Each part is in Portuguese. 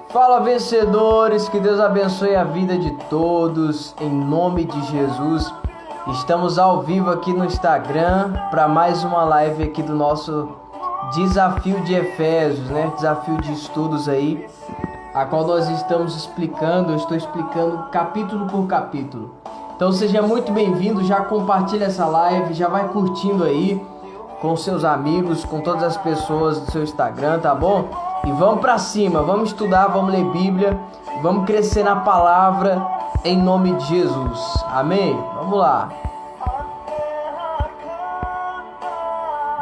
Fala, vencedores, que Deus abençoe a vida de todos, em nome de Jesus. Estamos ao vivo aqui no Instagram para mais uma live aqui do nosso desafio de Efésios, né? Desafio de estudos aí, a qual nós estamos explicando, eu estou explicando capítulo por capítulo. Então seja muito bem-vindo, já compartilha essa live, já vai curtindo aí com seus amigos, com todas as pessoas do seu Instagram, tá bom? E vamos pra cima, vamos estudar, vamos ler Bíblia, vamos crescer na palavra em nome de Jesus. Amém? Vamos lá.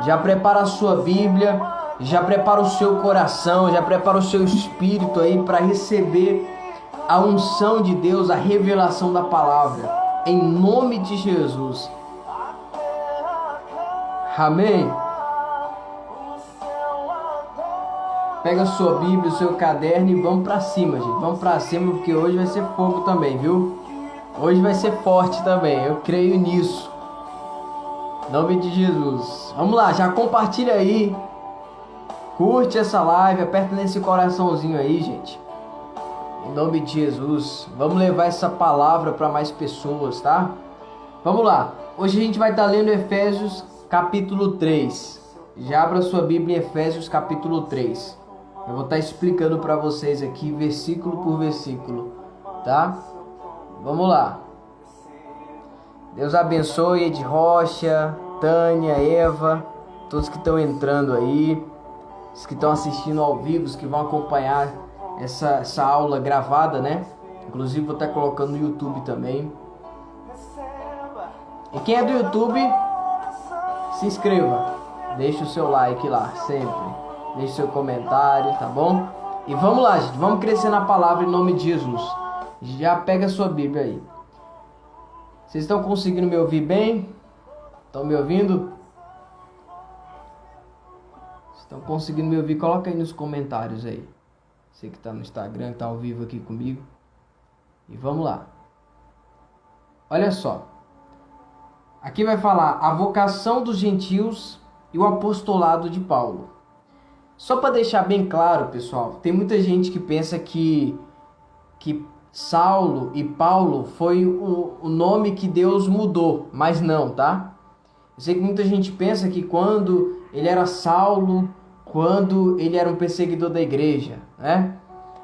Já prepara a sua Bíblia, já prepara o seu coração, já prepara o seu espírito aí para receber a unção de Deus, a revelação da palavra, em nome de Jesus. Amém? Pega a sua Bíblia, o seu caderno e vamos pra cima, gente. Vamos pra cima porque hoje vai ser fogo também, viu? Hoje vai ser forte também, eu creio nisso. Em nome de Jesus. Vamos lá, já compartilha aí. Curte essa live, aperta nesse coraçãozinho aí, gente. Em nome de Jesus. Vamos levar essa palavra para mais pessoas, tá? Vamos lá. Hoje a gente vai estar lendo Efésios capítulo 3. Já abra sua Bíblia em Efésios capítulo 3. Eu vou estar explicando para vocês aqui versículo por versículo, tá? Vamos lá. Deus abençoe Ed Rocha, Tânia, Eva, todos que estão entrando aí, os que estão assistindo ao vivo, os que vão acompanhar essa aula gravada, né? Inclusive vou estar colocando no YouTube também. E quem é do YouTube, se inscreva, deixa o seu like lá, sempre. Deixe seu comentário, tá bom? E vamos lá, gente. Vamos crescer na palavra em nome de Jesus. Já pega a sua Bíblia aí. Vocês estão conseguindo me ouvir bem? Estão me ouvindo? Estão conseguindo me ouvir? Coloca aí nos comentários aí. Você que está no Instagram, que está ao vivo aqui comigo. E vamos lá. Olha só. Aqui vai falar a vocação dos gentios e o apostolado de Paulo. Só para deixar bem claro, pessoal, tem muita gente que pensa que Saulo e Paulo foi o nome que Deus mudou, mas não, tá? Eu sei que muita gente pensa que quando ele era Saulo, quando ele era um perseguidor da igreja, né?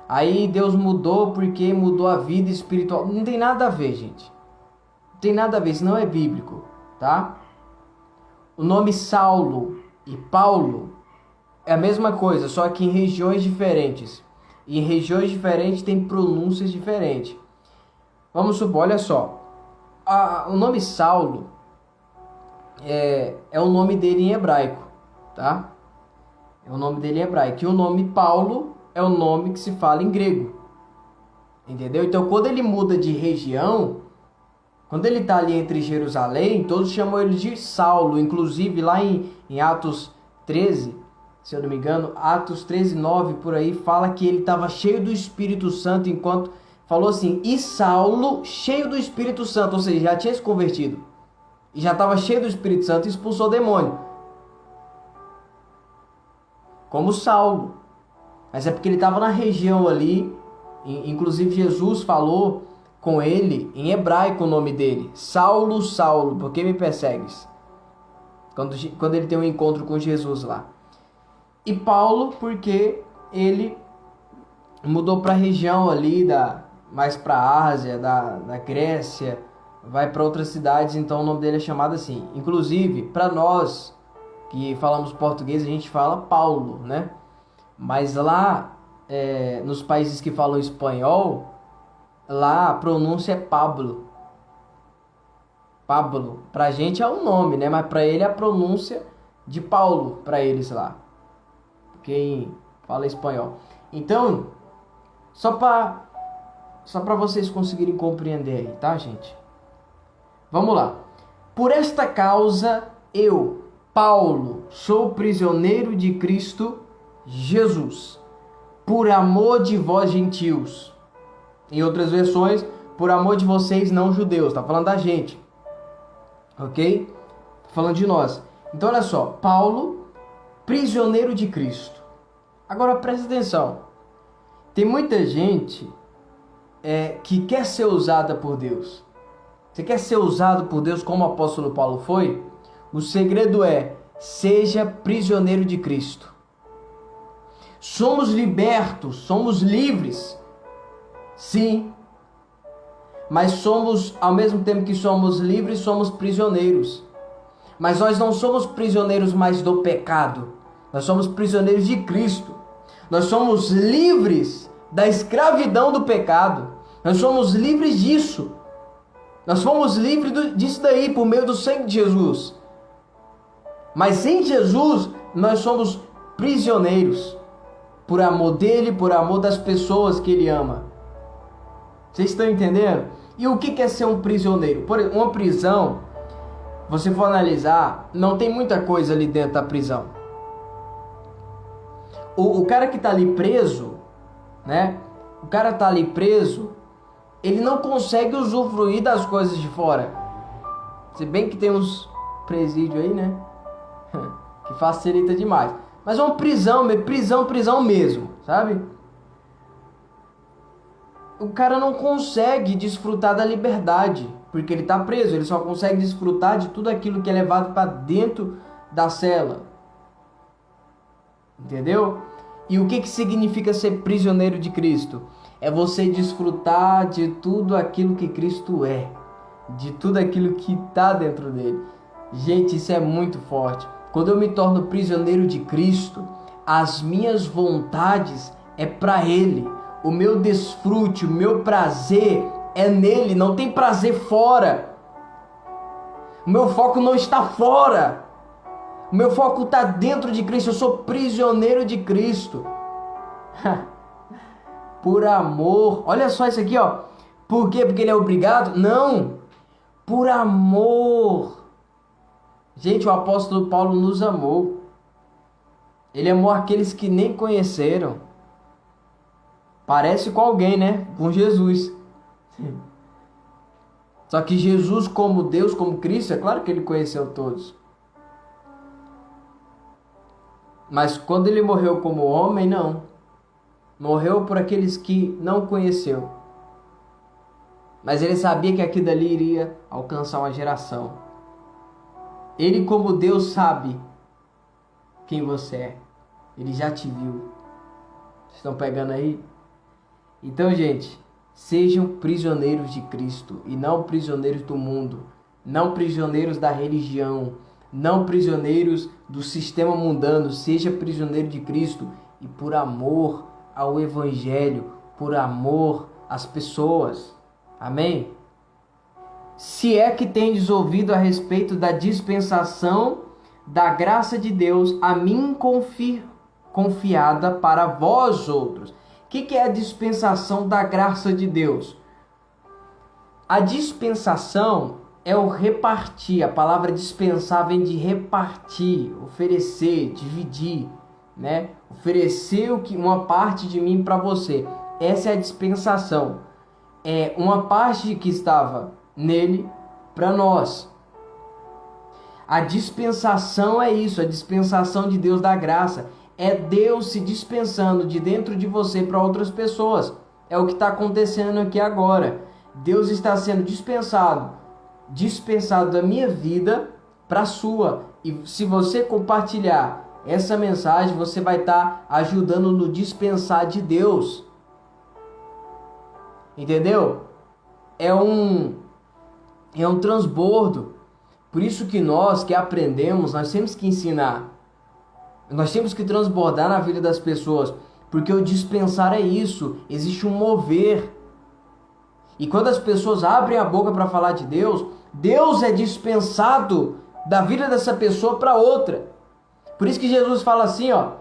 Aí Deus mudou porque mudou a vida espiritual. Não tem nada a ver, gente. Não tem nada a ver, isso não é bíblico, tá? O nome Saulo e Paulo é a mesma coisa, só que em regiões diferentes. E em regiões diferentes tem pronúncias diferentes. Vamos supor, olha só. O nome Saulo é o nome dele em hebraico, tá? É o nome dele em hebraico. E o nome Paulo é o nome que se fala em grego. Entendeu? Então quando ele muda de região, quando ele está ali entre Jerusalém, todos chamam ele de Saulo. Inclusive lá em Atos 13... se eu não me engano, Atos 13:9, por aí, fala que ele estava cheio do Espírito Santo, enquanto falou assim, e Saulo cheio do Espírito Santo, ou seja, já tinha se convertido, e já estava cheio do Espírito Santo e expulsou o demônio, como Saulo, mas é porque ele estava na região ali, inclusive Jesus falou com ele, em hebraico o nome dele, Saulo, Saulo, por que me persegues? Quando ele tem um encontro com Jesus lá. E Paulo, porque ele mudou para a região ali, mais para a Ásia, da Grécia, vai para outras cidades, então o nome dele é chamado assim. Inclusive, para nós que falamos português, a gente fala Paulo, né? Mas lá, nos países que falam espanhol, lá a pronúncia é Pablo. Pablo, pra gente é um nome, né? Mas para ele é a pronúncia de Paulo, para eles lá. Quem fala espanhol. Então, só para vocês conseguirem compreender aí, tá, gente? Vamos lá. Por esta causa, eu, Paulo, sou prisioneiro de Cristo Jesus, por amor de vós gentios. Em outras versões, por amor de vocês não judeus. Tá falando da gente. Ok? Tá falando de nós. Então, olha só. Paulo, prisioneiro de Cristo. Agora presta atenção. Tem muita gente que quer ser usada por Deus. Você quer ser usado por Deus como o apóstolo Paulo foi? O segredo é: seja prisioneiro de Cristo. Somos libertos, somos livres, sim, mas somos, ao mesmo tempo que somos livres, somos prisioneiros. Mas nós não somos prisioneiros mais do pecado, nós somos prisioneiros de Cristo. Nós somos livres da escravidão do pecado, nós somos livres disso. Nós fomos livres disso daí por meio do sangue de Jesus. Mas em Jesus nós somos prisioneiros por amor dele, por amor das pessoas que ele ama. Vocês estão entendendo? E o que é ser um prisioneiro? Por exemplo, uma prisão, você for analisar, não tem muita coisa ali dentro da prisão. O cara que está ali preso, né? O cara está ali preso, ele não consegue usufruir das coisas de fora. Se bem que tem uns presídios aí, né? Que facilita demais. Mas é uma prisão mesmo, sabe? O cara não consegue desfrutar da liberdade, porque ele está preso. Ele só consegue desfrutar de tudo aquilo que é levado para dentro da cela. Entendeu? E o que significa ser prisioneiro de Cristo? É você desfrutar de tudo aquilo que Cristo é, de tudo aquilo que está dentro dele. Gente, isso é muito forte. Quando eu me torno prisioneiro de Cristo, as minhas vontades é para Ele. O meu desfrute, o meu prazer é nele, não tem prazer fora. O meu foco não está fora. O meu foco está dentro de Cristo. Eu sou prisioneiro de Cristo. Por amor. Olha só isso aqui, ó. Por quê? Porque ele é obrigado? Não. Por amor. Gente, o apóstolo Paulo nos amou. Ele amou aqueles que nem conheceram. Parece com alguém, né? Com Jesus. Só que Jesus, como Deus, como Cristo, é claro que ele conheceu todos. Mas quando ele morreu como homem, não. Morreu por aqueles que não conheceu. Mas ele sabia que aquilo ali iria alcançar uma geração. Ele, como Deus, sabe quem você é. Ele já te viu. Vocês estão pegando aí? Então, gente, sejam prisioneiros de Cristo e não prisioneiros do mundo. Não prisioneiros da religião. Não prisioneiros do sistema mundano. Seja prisioneiro de Cristo e por amor ao Evangelho, por amor às pessoas. Amém? Se é que tendes ouvido a respeito da dispensação da graça de Deus, a mim confiada para vós outros. O que é a dispensação da graça de Deus? A dispensação é o repartir. A palavra dispensar vem de repartir, oferecer, dividir, né? Oferecer uma parte de mim para você. Essa é a dispensação. É uma parte que estava nele para nós. A dispensação é isso, a dispensação de Deus da graça. É Deus se dispensando de dentro de você para outras pessoas. É o que está acontecendo aqui agora. Deus está sendo dispensado da minha vida para a sua. E se você compartilhar essa mensagem, você vai estar ajudando no dispensar de Deus. Entendeu? É um transbordo. Por isso que nós que aprendemos, nós temos que ensinar. Nós temos que transbordar na vida das pessoas. Porque o dispensar é isso. Existe um mover. E quando as pessoas abrem a boca para falar de Deus, Deus é dispensado da vida dessa pessoa para outra. Por isso que Jesus fala assim, ó: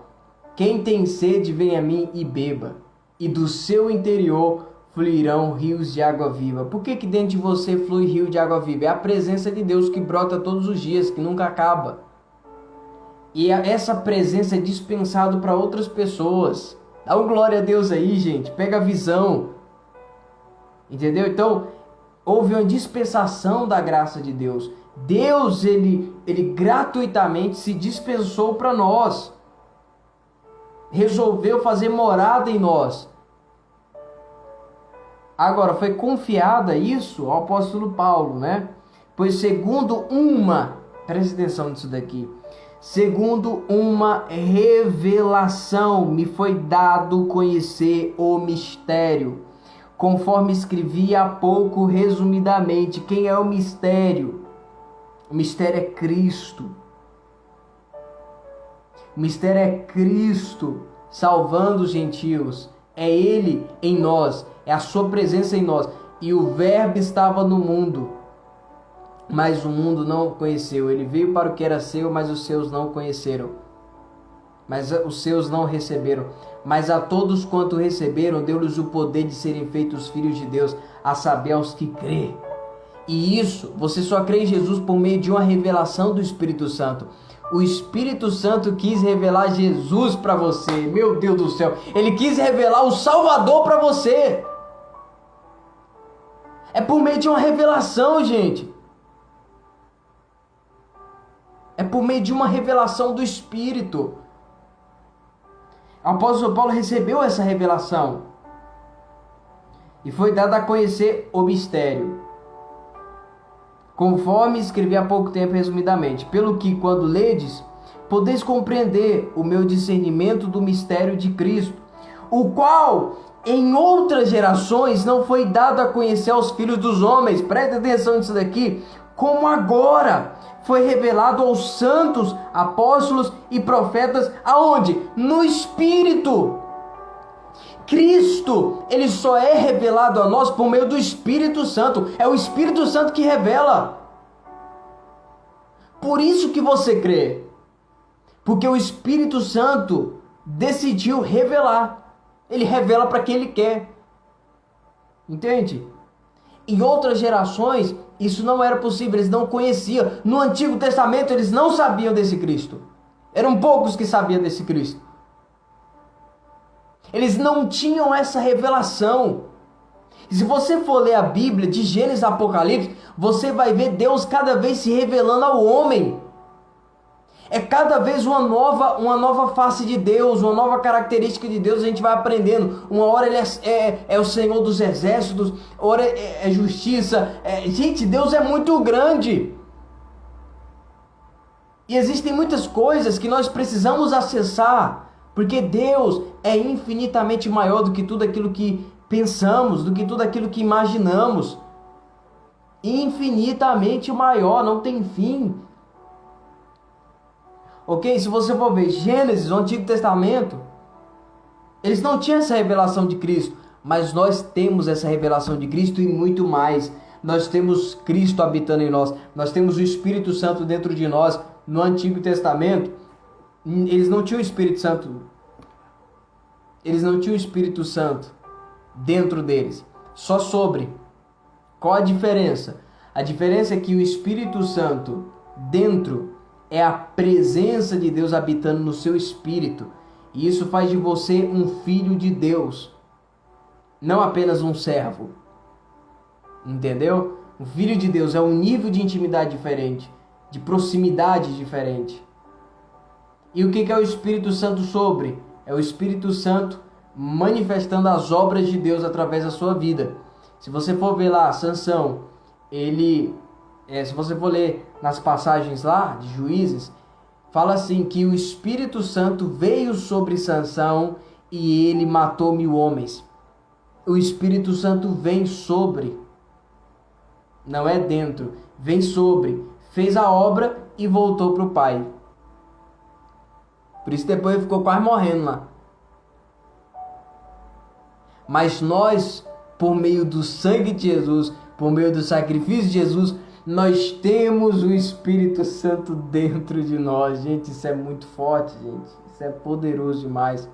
quem tem sede, vem a mim e beba. E do seu interior fluirão rios de água viva. Por que dentro de você flui rio de água viva? É a presença de Deus que brota todos os dias, que nunca acaba. E essa presença é dispensada para outras pessoas. Dá um glória a Deus aí, gente. Pega a visão. Entendeu? Então, houve uma dispensação da graça de Deus. Deus, ele gratuitamente se dispensou para nós. Resolveu fazer morada em nós. Agora, foi confiada isso ao apóstolo Paulo, né? Pois preste atenção nisso daqui, segundo uma revelação me foi dado conhecer o mistério, conforme escrevi há pouco resumidamente. Quem é o mistério? O mistério é Cristo. O mistério é Cristo salvando os gentios. É Ele em nós, é a sua presença em nós. E o Verbo estava no mundo, mas o mundo não o conheceu. Ele veio para o que era seu, mas os seus não o conheceram. Mas os seus não receberam. Mas a todos quanto receberam, deu-lhes o poder de serem feitos filhos de Deus, a saber, aos que crê. E isso, você só crê em Jesus por meio de uma revelação do Espírito Santo. O Espírito Santo quis revelar Jesus para você. Meu Deus do céu. Ele quis revelar o Salvador para você. É por meio de uma revelação, gente. É por meio de uma revelação do Espírito. O apóstolo Paulo recebeu essa revelação. E foi dado a conhecer o mistério, conforme escrevi há pouco tempo resumidamente. Pelo que, quando ledes, podeis compreender o meu discernimento do mistério de Cristo, o qual em outras gerações não foi dado a conhecer aos filhos dos homens. Presta atenção nisso daqui. Como agora foi revelado aos santos, apóstolos e profetas, aonde? No Espírito. Cristo, ele só é revelado a nós por meio do Espírito Santo. É o Espírito Santo que revela. Por isso que você crê. Porque o Espírito Santo decidiu revelar. Ele revela para quem ele quer. Entende? Em outras gerações, isso não era possível. Eles não conheciam. No Antigo Testamento, eles não sabiam desse Cristo. Eram poucos que sabiam desse Cristo. Eles não tinham essa revelação. E se você for ler a Bíblia, de Gênesis a Apocalipse, você vai ver Deus cada vez se revelando ao homem. É cada vez uma nova face de Deus, uma nova característica de Deus, a gente vai aprendendo. Uma hora ele é o Senhor dos exércitos, outra hora é justiça. Gente, Deus é muito grande. E existem muitas coisas que nós precisamos acessar, porque Deus é infinitamente maior do que tudo aquilo que pensamos, do que tudo aquilo que imaginamos. Infinitamente maior, não tem fim. Ok? Se você for ver Gênesis, o Antigo Testamento, eles não tinham essa revelação de Cristo, mas nós temos essa revelação de Cristo e muito mais. Nós temos Cristo habitando em nós, nós temos o Espírito Santo dentro de nós. No Antigo Testamento, eles não tinham o Espírito Santo. Eles não tinham o Espírito Santo dentro deles, só sobre. Qual a diferença? A diferença é que o Espírito Santo dentro é a presença de Deus habitando no seu espírito. E isso faz de você um filho de Deus, não apenas um servo. Entendeu? Um filho de Deus é um nível de intimidade diferente, de proximidade diferente. E o que é o Espírito Santo sobre? É o Espírito Santo manifestando as obras de Deus através da sua vida. Se você for ver lá, Sansão, se você for ler nas passagens lá de Juízes, fala assim que o Espírito Santo veio sobre Sansão e ele matou 1000 homens. O Espírito Santo vem sobre, não é dentro, vem sobre, fez a obra e voltou para o Pai. Por isso depois ele ficou quase morrendo lá. Mas nós, por meio do sangue de Jesus, por meio do sacrifício de Jesus, nós temos o Espírito Santo dentro de nós. Gente, isso é muito forte, gente. Isso é poderoso demais.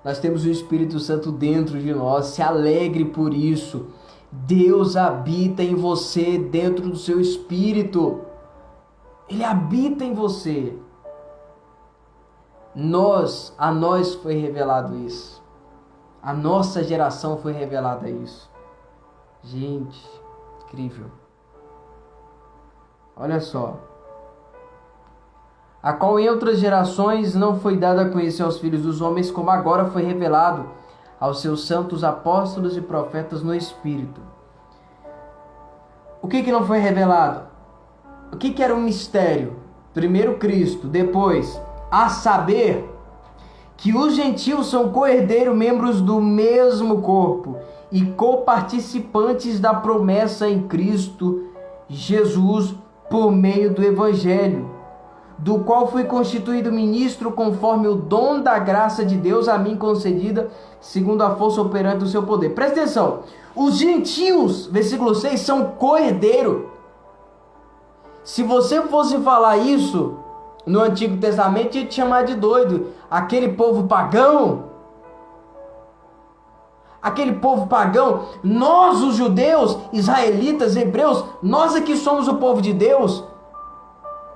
Nós temos o Espírito Santo dentro de nós. Se alegre por isso. Deus habita em você, dentro do seu espírito. Ele habita em você. A nós foi revelado isso. A nossa geração foi revelada isso. Gente, incrível. Olha só. A qual em outras gerações não foi dado a conhecer aos filhos dos homens, como agora foi revelado aos seus santos apóstolos e profetas no Espírito. O que não foi revelado? O que era um mistério? Primeiro Cristo, depois, a saber, que os gentios são co-herdeiros, membros do mesmo corpo e coparticipantes da promessa em Cristo Jesus por meio do Evangelho, do qual fui constituído ministro conforme o dom da graça de Deus a mim concedida, segundo a força operante do seu poder. Presta atenção, os gentios, versículo 6, são co-herdeiros. Se você fosse falar isso no Antigo Testamento, ia te chamar de doido. Aquele povo pagão, nós os judeus, israelitas, hebreus, nós aqui somos o povo de Deus.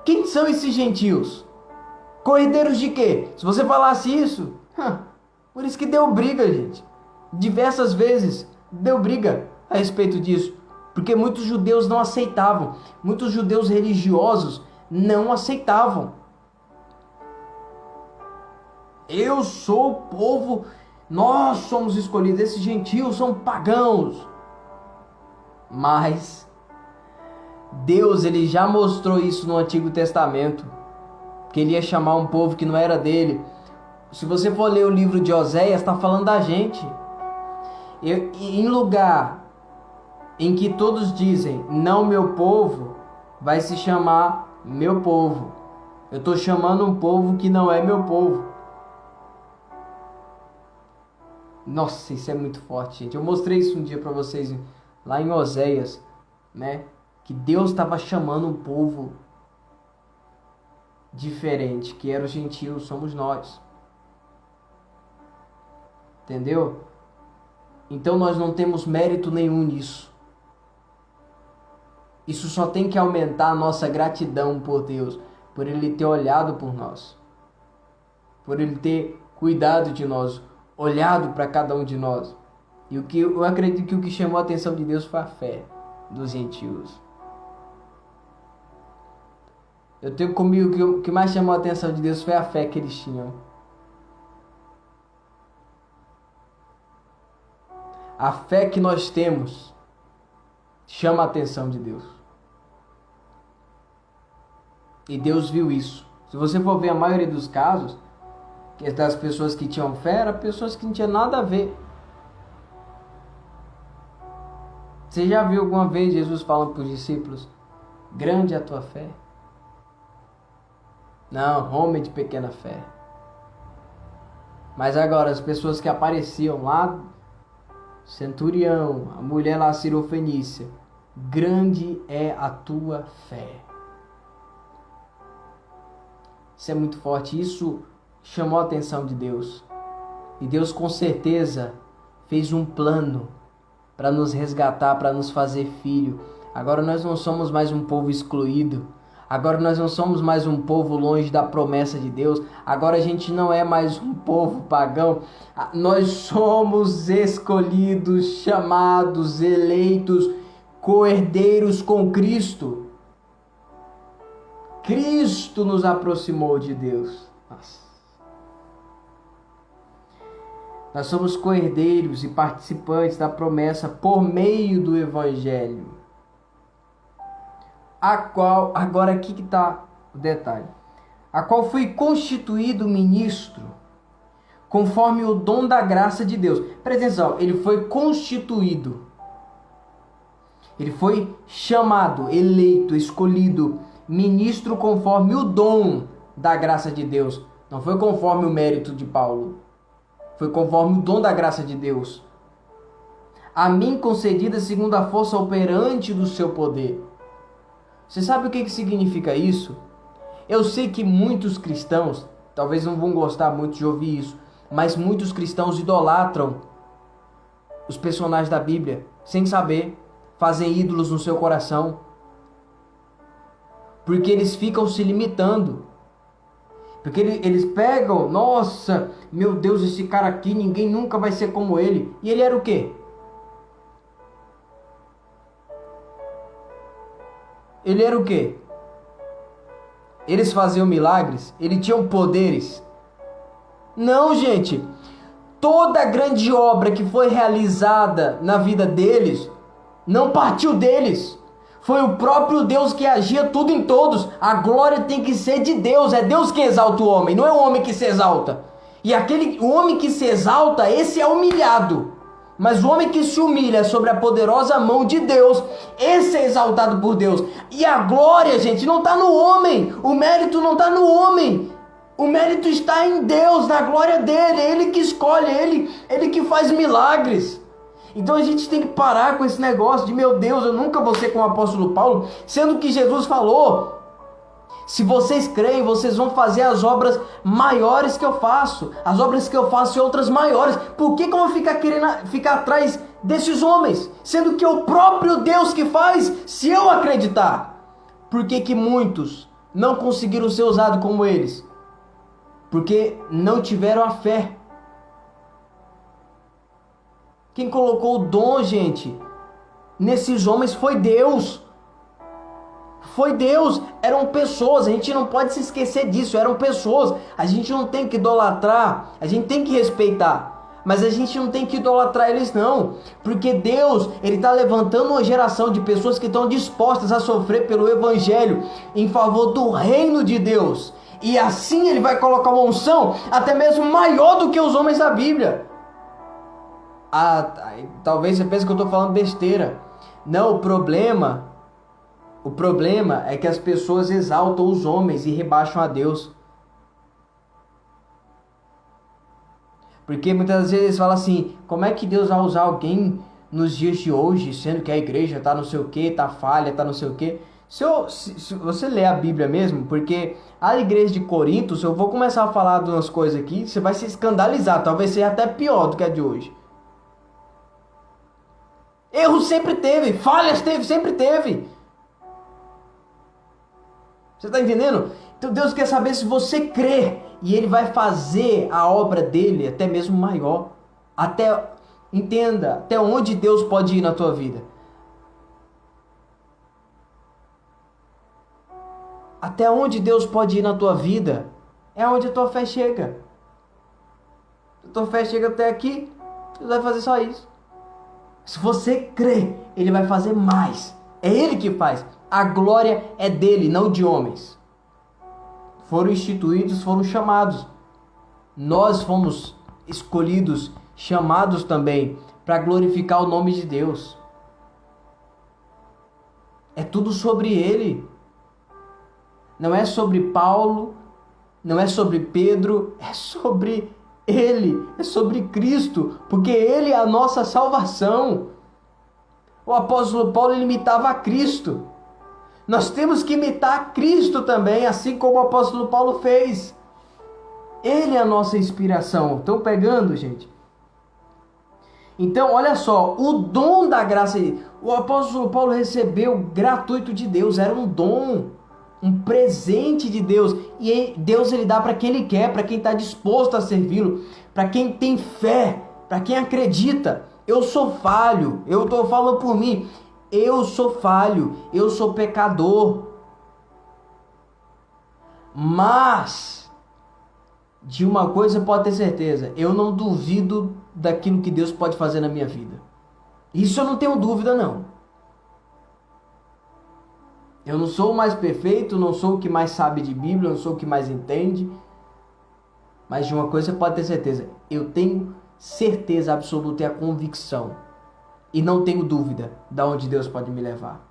Quem são esses gentios? Co-herdeiros de quê? Se você falasse isso, por isso que deu briga, gente. Diversas vezes deu briga a respeito disso. Porque muitos judeus não aceitavam. Muitos judeus religiosos não aceitavam. Eu sou o povo, nós somos escolhidos. Esses gentios são pagãos. Mas Deus, ele já mostrou isso no Antigo Testamento, que ele ia chamar um povo que não era dele. Se você for ler o livro de Oséias, está falando da gente. Em lugar em que todos dizem, não meu povo, vai se chamar meu povo. Eu estou chamando um povo que não é meu povo. Nossa, isso é muito forte, gente. Eu mostrei isso um dia para vocês, lá em Oséias, né? Que Deus estava chamando um povo diferente, que era os gentios, somos nós. Entendeu? Então nós não temos mérito nenhum nisso. Isso só tem que aumentar a nossa gratidão por Deus, por Ele ter olhado por nós, por Ele ter cuidado de nós, olhado para cada um de nós. E eu acredito que o que chamou a atenção de Deus foi a fé dos gentios. Eu tenho comigo que o que mais chamou a atenção de Deus foi a fé que eles tinham. A fé que nós temos chama a atenção de Deus. E Deus viu isso. Se você for ver a maioria dos casos, que das pessoas que tinham fé, eram pessoas que não tinham nada a ver. Você já viu alguma vez Jesus falando para os discípulos, grande é a tua fé? Não, homem de pequena fé. Mas agora, as pessoas que apareciam lá, centurião, a mulher lá Sirofenícia, grande é a tua fé. Isso é muito forte, isso chamou a atenção de Deus. E Deus com certeza fez um plano para nos resgatar, para nos fazer filho. Agora nós não somos mais um povo excluído. Agora nós não somos mais um povo longe da promessa de Deus. Agora a gente não é mais um povo pagão. Nós somos escolhidos, chamados, eleitos, co-herdeiros com Cristo. Cristo nos aproximou de Deus. Nossa. Nós somos co-herdeiros e participantes da promessa por meio do Evangelho. A qual, agora aqui que está o detalhe, a qual fui constituído ministro, conforme o dom da graça de Deus. Presta atenção, ele foi constituído, ele foi chamado, eleito, escolhido, ministro conforme o dom da graça de Deus. Não foi conforme o mérito de Paulo, foi conforme o dom da graça de Deus. A mim concedida segundo a força operante do seu poder. Você sabe o que significa isso? Eu sei que muitos cristãos, talvez não vão gostar muito de ouvir isso, mas muitos cristãos idolatram os personagens da Bíblia, sem saber, fazem ídolos no seu coração, porque eles ficam se limitando, porque eles pegam, nossa, meu Deus, esse cara aqui, ninguém nunca vai ser como ele, e ele era o quê? Ele era o quê? Eles faziam milagres? Eles tinham poderes? Não, gente. Toda a grande obra que foi realizada na vida deles não partiu deles. Foi o próprio Deus que agia tudo em todos. A glória tem que ser de Deus. É Deus que exalta o homem, não é o homem que se exalta. E o homem que se exalta, esse é humilhado. Mas o homem que se humilha sobre a poderosa mão de Deus, esse é exaltado por Deus. E a glória, gente, não está no homem. O mérito não está no homem. O mérito está em Deus, na glória dele. É Ele que escolhe, Ele que faz milagres. Então a gente tem que parar com esse negócio de, meu Deus, eu nunca vou ser como o apóstolo Paulo, sendo que Jesus falou: se vocês creem, vocês vão fazer as obras maiores que eu faço. As obras que eu faço e outras maiores. Por que eu vou ficar atrás desses homens? Sendo que é o próprio Deus que faz, se eu acreditar. Por que muitos não conseguiram ser usados como eles? Porque não tiveram a fé. Quem colocou o dom, gente, nesses homens foi Deus. Foi Deus. Eram pessoas. A gente não pode se esquecer disso. Eram pessoas. A gente não tem que idolatrar. A gente tem que respeitar. Mas a gente não tem que idolatrar eles, não. Porque Deus, Ele está levantando uma geração de pessoas que estão dispostas a sofrer pelo Evangelho em favor do reino de Deus. E assim Ele vai colocar uma unção até mesmo maior do que os homens da Bíblia. Talvez você pense que eu estou falando besteira. Não, o problema é que as pessoas exaltam os homens e rebaixam a Deus. Porque muitas vezes fala assim: como é que Deus vai usar alguém nos dias de hoje, sendo que a igreja está não sei o que, está falha, está não sei o que. Se você ler a Bíblia mesmo, porque a igreja de Corinto, se eu vou começar a falar de umas coisas aqui, você vai se escandalizar, talvez seja até pior do que a de hoje. Erros sempre teve, falhas sempre teve. Você está entendendo? Então Deus quer saber se você crê, e Ele vai fazer a obra dele até mesmo maior. Entenda, até onde Deus pode ir na tua vida. Até onde Deus pode ir na tua vida é onde a tua fé chega. Se a tua fé chega até aqui, Deus vai fazer só isso. Se você crê, Ele vai fazer mais. É Ele que faz. A glória é dele, não de homens. Foram instituídos, foram chamados. Nós fomos escolhidos, chamados também, para glorificar o nome de Deus. É tudo sobre Ele. Não é sobre Paulo, não é sobre Pedro, é sobre Ele, é sobre Cristo, porque Ele é a nossa salvação. O apóstolo Paulo imitava a Cristo. Nós temos que imitar Cristo também, assim como o apóstolo Paulo fez. Ele é a nossa inspiração. Estão pegando, gente? Então, olha só, o dom da graça, o apóstolo Paulo recebeu gratuito de Deus, era um dom, um presente de Deus. E Deus Ele dá para quem Ele quer, para quem está disposto a servi-lo, para quem tem fé, para quem acredita. Eu sou falho, eu estou falando por mim. Eu sou falho, eu sou pecador. Mas, de uma coisa pode ter certeza, eu não duvido daquilo que Deus pode fazer na minha vida. Isso eu não tenho dúvida, não. Eu não sou o mais perfeito, não sou o que mais sabe de Bíblia, não sou o que mais entende. Mas de uma coisa pode ter certeza, eu tenho certeza absoluta e a convicção. E não tenho dúvida de onde Deus pode me levar.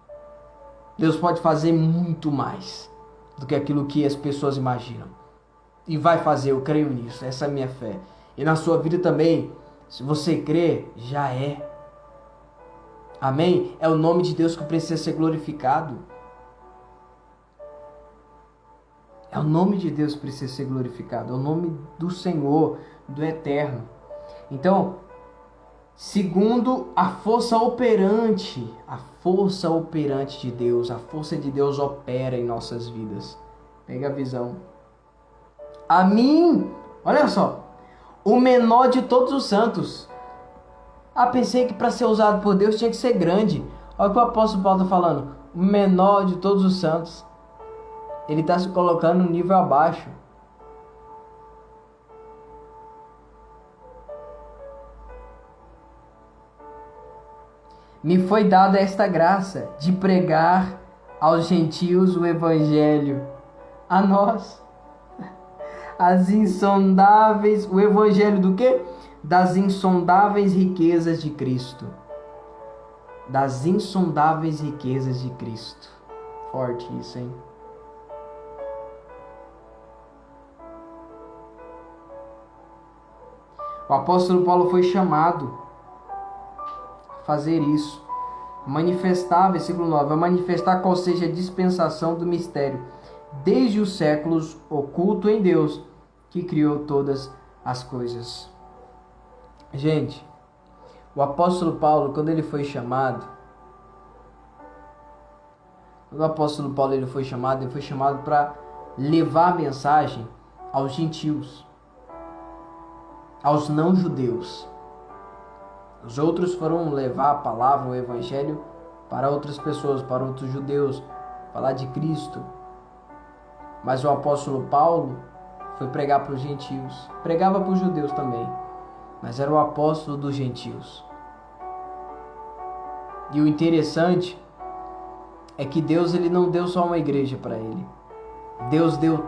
Deus pode fazer muito mais do que aquilo que as pessoas imaginam. E vai fazer, eu creio nisso, essa é a minha fé. E na sua vida também, se você crê, já é. Amém? É o nome de Deus que precisa ser glorificado. É o nome de Deus que precisa ser glorificado. É o nome do Senhor, do Eterno. Então, segundo a força operante de Deus, a força de Deus opera em nossas vidas. Pega a visão. A mim, olha só, o menor de todos os santos. Pensei que para ser usado por Deus tinha que ser grande. Olha o que o apóstolo Paulo está falando. O menor de todos os santos. Ele está se colocando no nível abaixo. me foi dada esta graça de pregar aos gentios o evangelho, a nós, as insondáveis, o evangelho do quê? Das insondáveis riquezas de Cristo. Das insondáveis riquezas de Cristo. Forte isso, hein? O apóstolo Paulo foi chamado a fazer isso. Manifestar, versículo 9, a manifestar qual seja a dispensação do mistério, desde os séculos oculto em Deus, que criou todas as coisas. Gente, o apóstolo Paulo, quando ele foi chamado, ele foi chamado para levar a mensagem aos gentios, aos não-judeus. Os outros foram levar a palavra, o evangelho, para outras pessoas, para outros judeus, falar de Cristo. Mas o apóstolo Paulo foi pregar para os gentios. Pregava para os judeus também, mas era o apóstolo dos gentios. E o interessante é que Deus, ele não deu só uma igreja para ele. Deus deu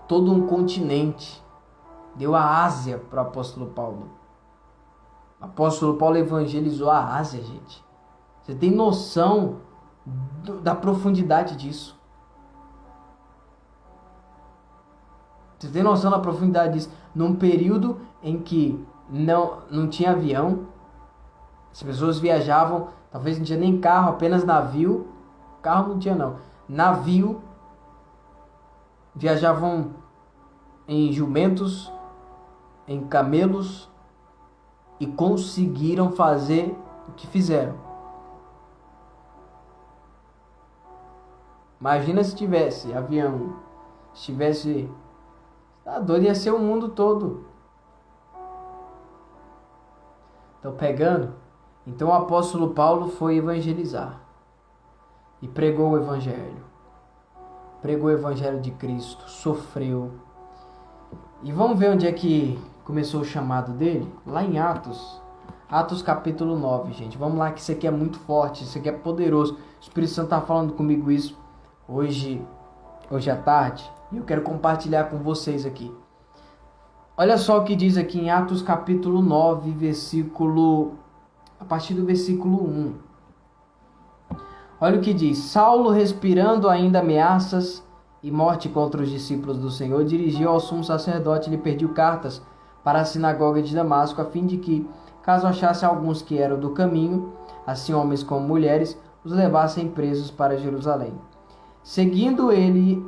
todo um continente. Deu a Ásia para o apóstolo Paulo. O apóstolo Paulo evangelizou a Ásia, gente. Você tem noção da profundidade disso? Você tem noção da profundidade disso? Num período em que não tinha avião, as pessoas viajavam, talvez não tinha nem carro, apenas navio. Carro não tinha não. Navio. Viajavam em jumentos, em camelos, e conseguiram fazer o que fizeram. Imagina se tivesse avião, se tivesse... Tá doido, ia ser o mundo todo. Estão pegando? Então o apóstolo Paulo foi evangelizar. E pregou o evangelho. Pregou o evangelho de Cristo. Sofreu. E vamos ver onde é que começou o chamado dele? Lá em Atos. Atos capítulo 9, gente. Vamos lá, que isso aqui é muito forte. Isso aqui é poderoso. O Espírito Santo está falando comigo isso hoje à tarde. E eu quero compartilhar com vocês aqui. Olha só o que diz aqui em Atos capítulo 9, a partir do versículo 1. Olha o que diz. Saulo, respirando ainda ameaças e morte contra os discípulos do Senhor, dirigiu ao sumo sacerdote e lhe pediu cartas para a sinagoga de Damasco, a fim de que, caso achasse alguns que eram do caminho, assim homens como mulheres, os levassem presos para Jerusalém. Seguindo ele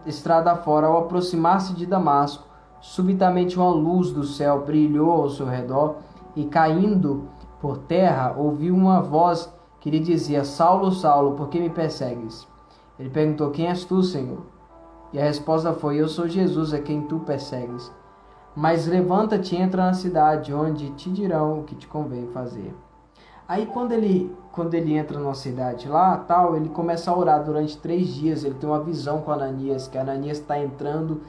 estrada fora, ao aproximar-se de Damasco, subitamente uma luz do céu brilhou ao seu redor, e caindo por terra, ouviu uma voz que lhe dizia: Saulo, Saulo, por que me persegues? Ele perguntou: quem és tu, Senhor? E a resposta foi: eu sou Jesus, a quem tu persegues. Mas levanta-te e entra na cidade, onde te dirão o que te convém fazer. Aí quando ele entra numa cidade lá, ele começa a orar durante 3 dias. Ele tem uma visão com Ananias, que Ananias está entrando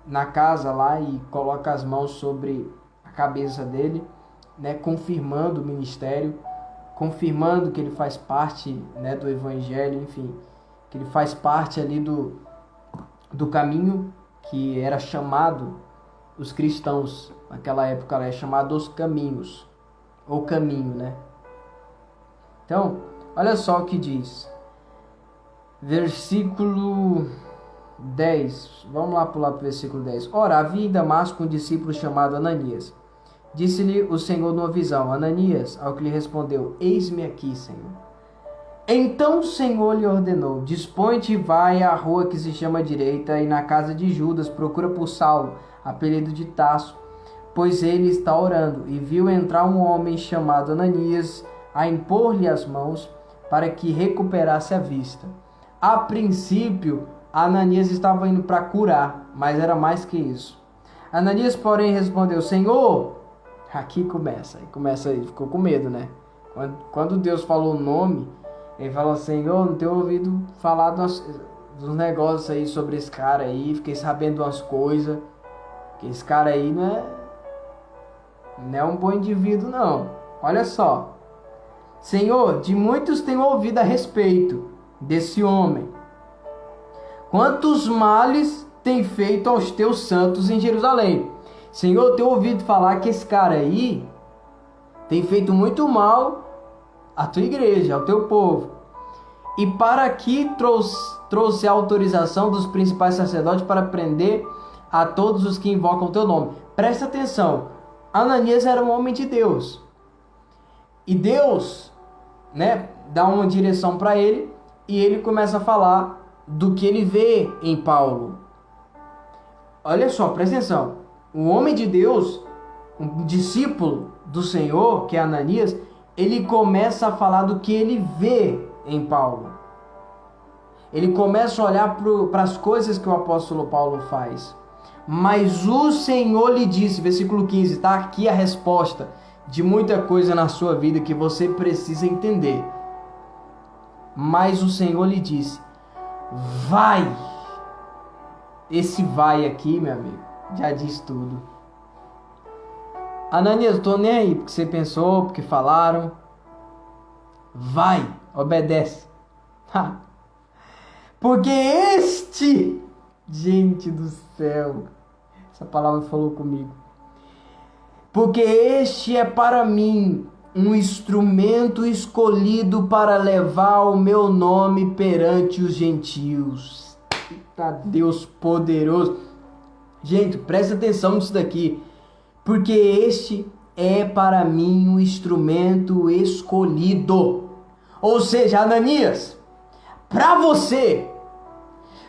na casa lá e coloca as mãos sobre a cabeça dele, né, confirmando o ministério, confirmando que ele faz parte, né, do evangelho, enfim, que ele faz parte ali do caminho que era chamado, os cristãos naquela época era chamado os caminhos, ou caminho, né? Então, olha só o que diz. Versículo 10. Vamos lá pular para o versículo 10. Ora, havia em Damasco um discípulo chamado Ananias. Disse-lhe o Senhor numa visão: Ananias, ao que lhe respondeu: eis-me aqui, Senhor. Então o Senhor lhe ordenou: dispõe-te e vai à rua que se chama Direita, e na casa de Judas procura por Saulo, apelido de Tarso, pois ele está orando. E viu entrar um homem chamado Ananias, a impor-lhe as mãos para que recuperasse a vista. A princípio, Ananias estava indo para curar, mas era mais que isso. Ananias, porém, respondeu: Senhor, aqui começa, ele ficou com medo, né? Quando Deus falou o nome, ele falou: Senhor, não tenho ouvido falar dos negócios aí sobre esse cara aí, fiquei sabendo umas coisas, que esse cara aí não é um bom indivíduo, não. Olha só, Senhor, de muitos tenho ouvido a respeito desse homem. Quantos males tem feito aos teus santos em Jerusalém? Senhor, eu tenho ouvido falar que esse cara aí tem feito muito mal à tua igreja, ao teu povo. E para aqui trouxe a autorização dos principais sacerdotes para prender a todos os que invocam o teu nome. Presta atenção, Ananias era um homem de Deus. E Deus, dá uma direção para ele e ele começa a falar do que ele vê em Paulo. Olha só, presta atenção. Um homem de Deus, um discípulo do Senhor, que é Ananias, ele começa a falar do que ele vê em Paulo. Ele começa a olhar para as coisas que o apóstolo Paulo faz. Mas o Senhor lhe disse, versículo 15, está aqui a resposta de muita coisa na sua vida que você precisa entender. Mas o Senhor lhe disse, vai. Esse vai aqui, meu amigo, já diz tudo. Ananias, eu tô nem aí porque você pensou, porque falaram. Vai, obedece. Porque gente do céu, essa palavra falou comigo. Porque este é para mim um instrumento escolhido para levar o meu nome perante os gentios. Eita Deus poderoso. Gente, presta atenção nisso daqui. Porque este é para mim um instrumento escolhido. Ou seja, Ananias, para você,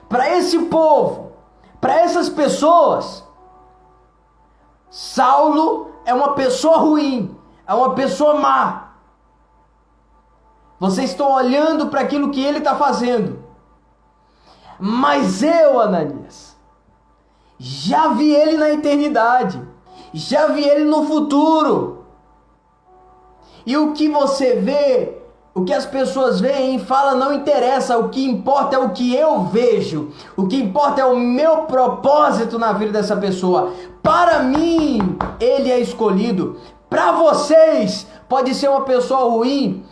para esse povo, para essas pessoas, Saulo é uma pessoa ruim, é uma pessoa má. Vocês estão olhando para aquilo que ele está fazendo. Mas eu, Ananias, já vi ele na eternidade, já vi ele no futuro. E o que você vê, o que as pessoas veem e falam não interessa, o que importa é o que eu vejo, o que importa é o meu propósito na vida dessa pessoa. Para mim, ele é escolhido. Para vocês, pode ser uma pessoa ruim,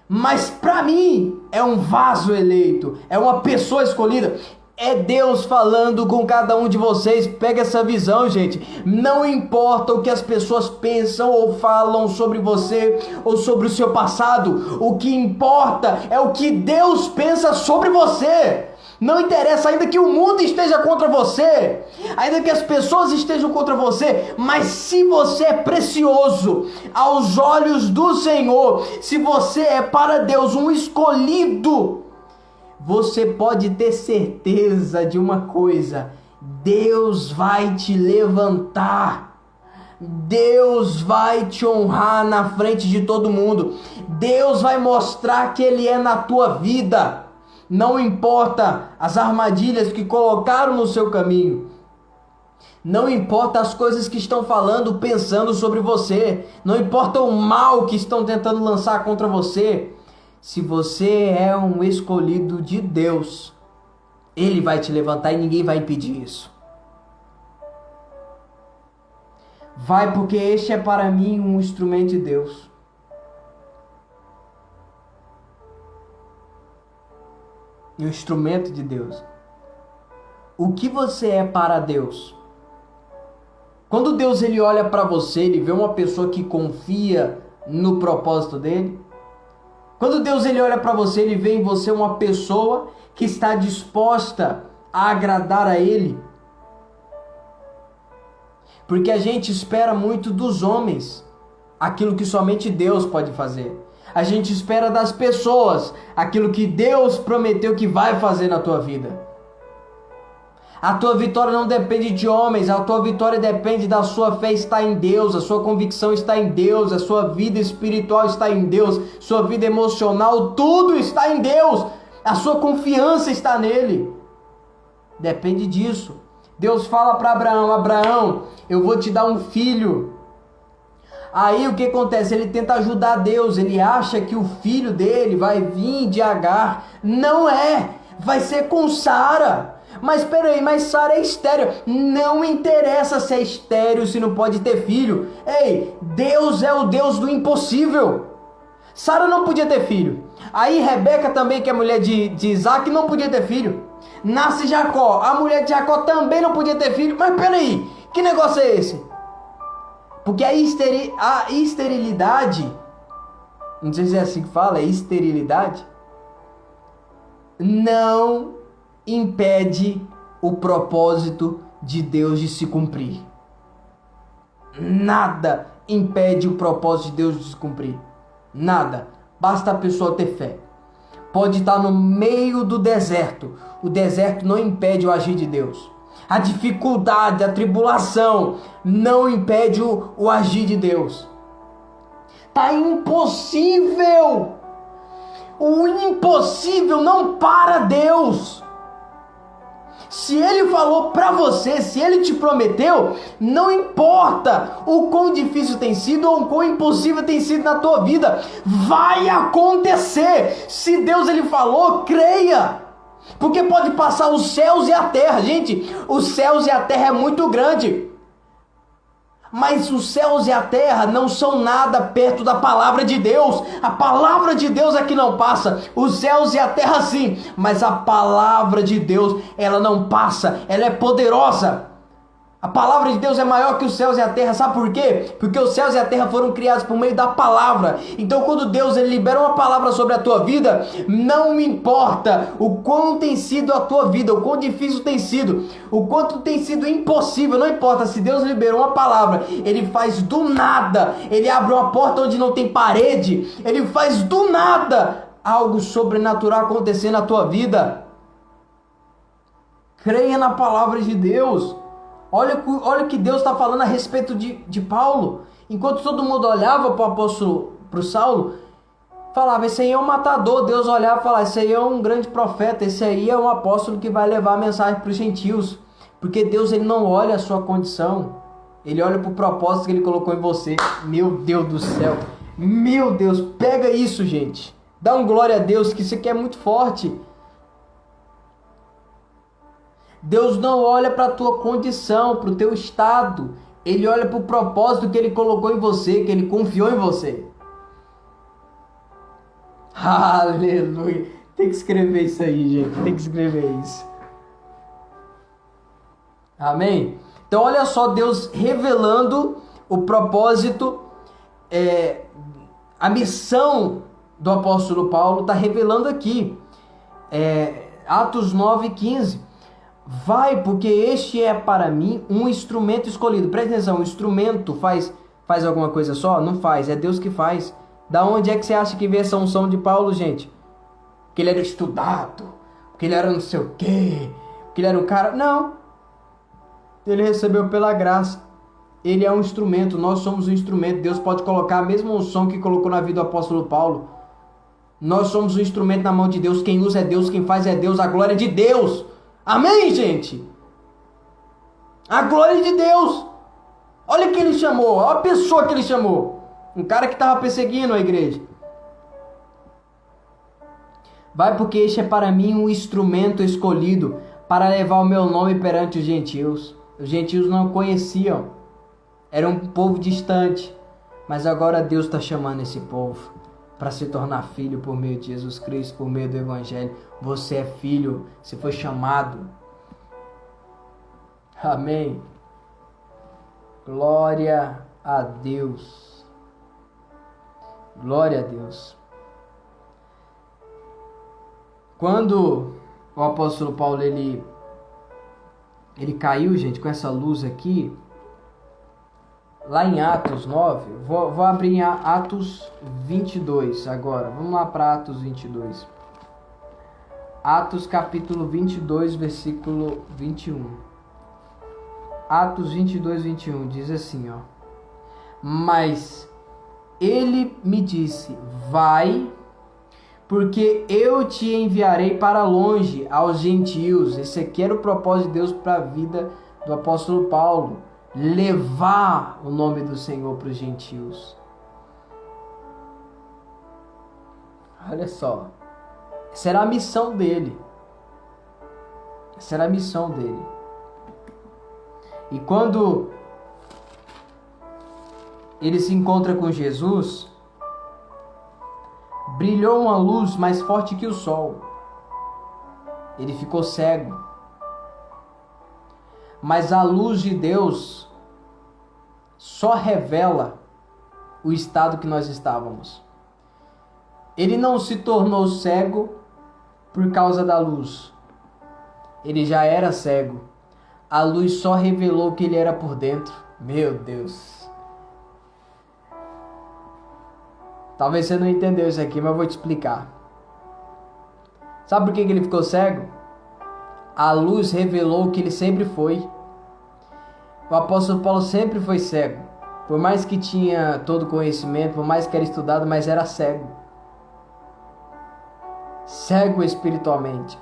mas para mim é um vaso eleito, é uma pessoa escolhida. É Deus falando com cada um de vocês. Pega essa visão, gente. Não importa o que as pessoas pensam ou falam sobre você ou sobre o seu passado. O que importa é o que Deus pensa sobre você. Não interessa, ainda que o mundo esteja contra você, ainda que as pessoas estejam contra você, mas se você é precioso aos olhos do Senhor, se você é para Deus um escolhido, você pode ter certeza de uma coisa: Deus vai te levantar, Deus vai te honrar na frente de todo mundo, Deus vai mostrar que Ele é na tua vida. Não importa as armadilhas que colocaram no seu caminho, não importa as coisas que estão falando, pensando sobre você, não importa o mal que estão tentando lançar contra você. Se você é um escolhido de Deus, Ele vai te levantar e ninguém vai impedir isso. Vai, porque este é para mim um instrumento de Deus. Um instrumento de Deus. O que você é para Deus? Quando Deus ele olha para você, ele vê uma pessoa que confia no propósito dele. Quando Deus ele olha para você, ele vê em você uma pessoa que está disposta a agradar a Ele. Porque a gente espera muito dos homens aquilo que somente Deus pode fazer. A gente espera das pessoas aquilo que Deus prometeu que vai fazer na tua vida. A tua vitória não depende de homens, a tua vitória depende da sua fé estar em Deus, a sua convicção está em Deus, a sua vida espiritual está em Deus, sua vida emocional, tudo está em Deus, a sua confiança está nele. Depende disso. Deus fala para Abraão: Abraão, eu vou te dar um filho. Aí o que acontece? Ele tenta ajudar Deus, ele acha que o filho dele vai vir de Agar. Não é, vai ser com Sara. Mas peraí, mas Sara é estéril. Não interessa se é estéril, se não pode ter filho. Ei, Deus é o Deus do impossível. Sara não podia ter filho. Aí Rebeca também, que é mulher de Isaac, não podia ter filho. Nasce Jacó. A mulher de Jacó também não podia ter filho. Mas peraí, que negócio é esse? Porque a esterilidade, não sei se é assim que fala, é esterilidade, não impede o propósito de Deus de se cumprir. Nada impede o propósito de Deus de se cumprir. Nada. Basta a pessoa ter fé. Pode estar no meio do deserto. O deserto não impede o agir de Deus. A dificuldade, a tribulação não impede o agir de Deus. Tá impossível. O impossível não para Deus. Se Ele falou para você, se Ele te prometeu, não importa o quão difícil tem sido ou o quão impossível tem sido na tua vida, vai acontecer. Se Deus Ele falou, creia. Porque pode passar os céus e a terra. Gente, os céus e a terra é muito grande. Mas os céus e a terra não são nada perto da palavra de Deus. A palavra de Deus é que não passa. Os céus e a terra sim, mas a palavra de Deus, ela não passa. Ela é poderosa. A palavra de Deus é maior que os céus e a terra. Sabe por quê? Porque os céus e a terra foram criados por meio da palavra. Então quando Deus ele libera uma palavra sobre a tua vida, não importa o quão tem sido a tua vida, o quão difícil tem sido, o quanto tem sido impossível, não importa. Se Deus liberou uma palavra, Ele faz do nada. Ele abre uma porta onde não tem parede. Ele faz do nada algo sobrenatural acontecer na tua vida. Creia na palavra de Deus. Olha o que Deus está falando a respeito de Paulo. Enquanto todo mundo olhava para o apóstolo, para o Saulo, falava, esse aí é um matador. Deus olhava e falava, esse aí é um grande profeta, esse aí é um apóstolo que vai levar a mensagem para os gentios. Porque Deus ele não olha a sua condição, Ele olha para o propósito que Ele colocou em você. Meu Deus do céu, meu Deus, pega isso, gente. Dá um glória a Deus, que isso aqui é muito forte. Deus não olha para a tua condição, para o teu estado. Ele olha para o propósito que Ele colocou em você, que Ele confiou em você. Aleluia. Tem que escrever isso aí, gente. Tem que escrever isso. Amém? Então olha só, Deus revelando o propósito, a missão do apóstolo Paulo está revelando aqui. Atos 9:15. Vai, porque este é para mim um instrumento escolhido. Presta atenção, o instrumento faz alguma coisa só? Não faz, é Deus que faz. Da onde é que você acha que veio essa unção de Paulo, gente? Que ele era estudado, que ele era não sei o quê, que ele era um cara... Não. Ele recebeu pela graça. Ele é um instrumento, nós somos um instrumento. Deus pode colocar a mesma unção que colocou na vida do apóstolo Paulo. Nós somos um instrumento na mão de Deus. Quem usa é Deus, quem faz é Deus, a glória é de Deus. Amém, gente? A glória de Deus. Olha quem Ele chamou, olha a pessoa que Ele chamou. Um cara que estava perseguindo a igreja. Vai, porque este é para mim um instrumento escolhido para levar o meu nome perante os gentios. Os gentios não conheciam. Era um povo distante. Mas agora Deus está chamando esse povo para se tornar filho por meio de Jesus Cristo, por meio do Evangelho. Você é filho, você foi chamado. Amém. Glória a Deus. Glória a Deus. Quando o apóstolo Paulo ele caiu, gente, com essa luz aqui, lá em Atos 9, vou abrir em Atos 22 agora. Vamos lá para Atos 22. Atos capítulo 22, versículo 21. Atos 22, 21 diz assim, ó. Mas ele me disse, vai, porque eu te enviarei para longe aos gentios. Esse aqui era o propósito de Deus para a vida do apóstolo Paulo. Levar o nome do Senhor para os gentios. Olha só. Essa era a missão dele. Essa era a missão dele. E quando ele se encontra com Jesus, brilhou uma luz mais forte que o sol. Ele ficou cego. Mas a luz de Deus só revela o estado que nós estávamos. Ele não se tornou cego por causa da luz. Ele já era cego. A luz só revelou que ele era por dentro. Meu Deus. Talvez você não entendeu isso aqui, mas eu vou te explicar. Sabe por que ele ficou cego? A luz revelou o que ele sempre foi. O apóstolo Paulo sempre foi cego. Por mais que tinha todo conhecimento, por mais que era estudado, mas era cego. Cego espiritualmente.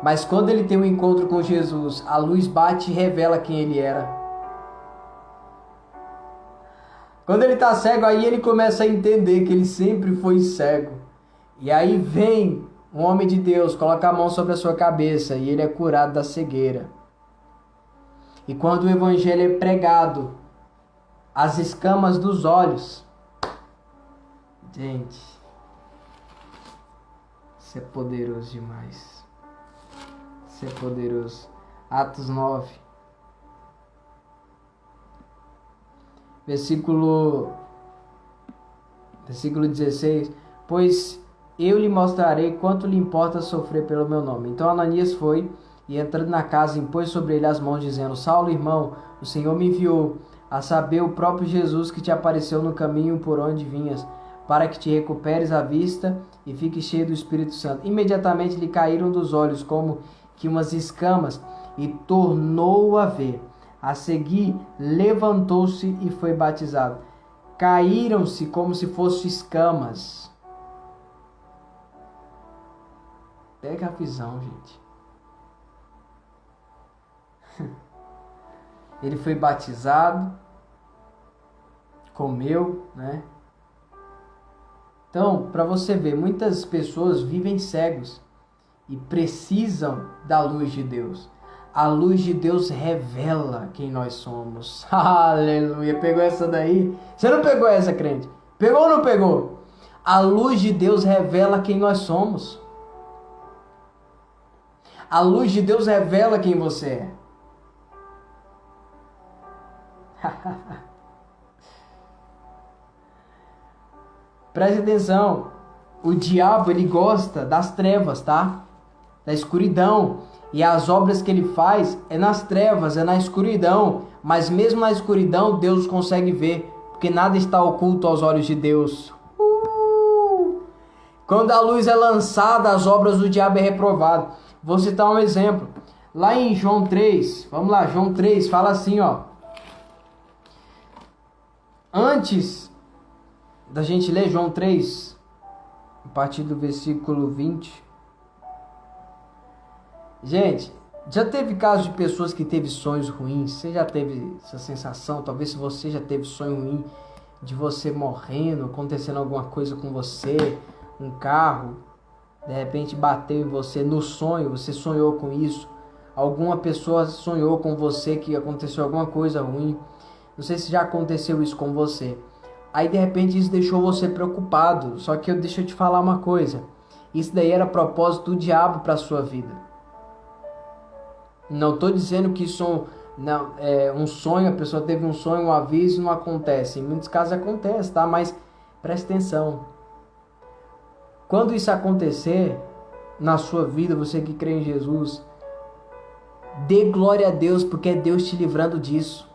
Mas quando ele tem um encontro com Jesus, a luz bate e revela quem ele era. Quando ele está cego, aí ele começa a entender que ele sempre foi cego. E aí vem um homem de Deus, coloca a mão sobre a sua cabeça e ele é curado da cegueira. E quando o evangelho é pregado, as escamas dos olhos... Gente, isso é poderoso demais. Isso é poderoso. Atos 9. Versículo 16. Pois eu lhe mostrarei quanto lhe importa sofrer pelo meu nome. Então Ananias foi e entrando na casa impôs sobre ele as mãos dizendo: Saulo, irmão, o Senhor me enviou, a saber o próprio Jesus que te apareceu no caminho por onde vinhas, para que te recuperes a vista e fique cheio do Espírito Santo. Imediatamente lhe caíram dos olhos como que umas escamas e tornou a ver. A seguir, levantou-se e foi batizado. Caíram-se como se fossem escamas. Pega a visão, gente. Ele foi batizado, comeu, né? Então, para você ver, muitas pessoas vivem cegos e precisam da luz de Deus. A luz de Deus revela quem nós somos. Aleluia. Pegou essa daí? Você não pegou essa, crente? Pegou ou não pegou? A luz de Deus revela quem nós somos. A luz de Deus revela quem você é. Preste atenção. O diabo, ele gosta das trevas, tá? Da escuridão. E as obras que ele faz é nas trevas, é na escuridão. Mas mesmo na escuridão, Deus consegue ver. Porque nada está oculto aos olhos de Deus. Quando a luz é lançada, as obras do diabo é reprovado. Vou citar um exemplo. Lá em João 3, vamos lá, João 3, fala assim, ó. Antes da gente ler João 3, a partir do versículo 20. Gente, já teve casos de pessoas que teve sonhos ruins? Você já teve essa sensação? Talvez se você já teve sonho ruim de você morrendo, acontecendo alguma coisa com você, um carro, de repente bateu em você no sonho, você sonhou com isso. Alguma pessoa sonhou com você que aconteceu alguma coisa ruim. Não sei se já aconteceu isso com você. Aí de repente isso deixou você preocupado. Só que deixa eu te falar uma coisa. Isso daí era propósito do diabo para a sua vida. Não estou dizendo que isso não, é um sonho, a pessoa teve um sonho, um aviso e não acontece. Em muitos casos acontece, tá? Mas preste atenção. Quando isso acontecer na sua vida, você que crê em Jesus, dê glória a Deus, porque é Deus te livrando disso.